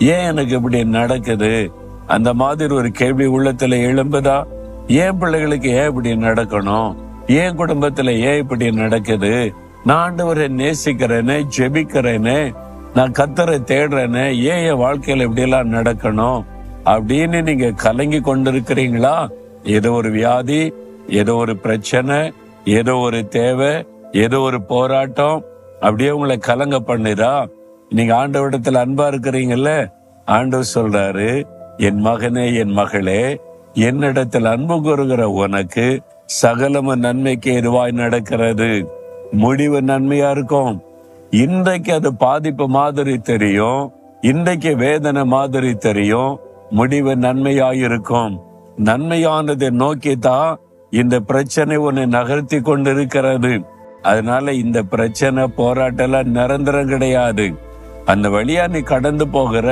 ஏன் எனக்கு இப்படி நடக்குது? அந்த மாதிரி ஒரு கேள்வி உள்ளத்துல எழும்புதா? ஏன் பிள்ளைகளுக்கு ஏன் இப்படி நடக்கணும்? ஏன் குடும்பத்துல ஏன் இப்படி நடக்குது? நான் ஆண்டவரை நேசிக்கிறேனே, ஜெபிக்கிறேனே, நான் கர்த்தரை தேடுறேனே, ஏன் என் வாழ்க்கையில இப்படி எல்லாம் நடக்கணும் அப்படின்னு நீங்க கலங்கி கொண்டிருக்கிறீங்களா? ஏதோ ஒரு வியாதி, ஏதோ ஒரு பிரச்சனை, ஏதோ ஒரு தேவை, ஏதோ ஒரு போராட்டம் அப்படியே உங்களை கலங்க பண்ணுதா? நீங்க ஆண்டவரிடத்துல அன்பா இருக்கிறீங்கல்ல, ஆண்டவர் சொல்றாரு, என் மகனே, என் மகளே, என்னிடத்தில் அன்பு கூறுகிற உனக்கு சகலமும் நன்மைக்கு எதுவாய் நடக்கிறது. முடிவு நன்மையா இருக்கும். இன்றைக்கு அது பாதிப்பு மாதிரி தெரியும், இன்றைக்கு வேதனை மாதிரி தெரியும், முடிவு நன்மையாயிருக்கும். நன்மையானதை நோக்கித்தான் இந்த பிரச்சனை உன்னை நகர்த்தி கொண்டிருக்கிறது. அதனால இந்த பிரச்சனை போராட்டம் எல்லாம் நிரந்தரம் கிடையாது. அந்த வழியா நீ கடந்து போகிற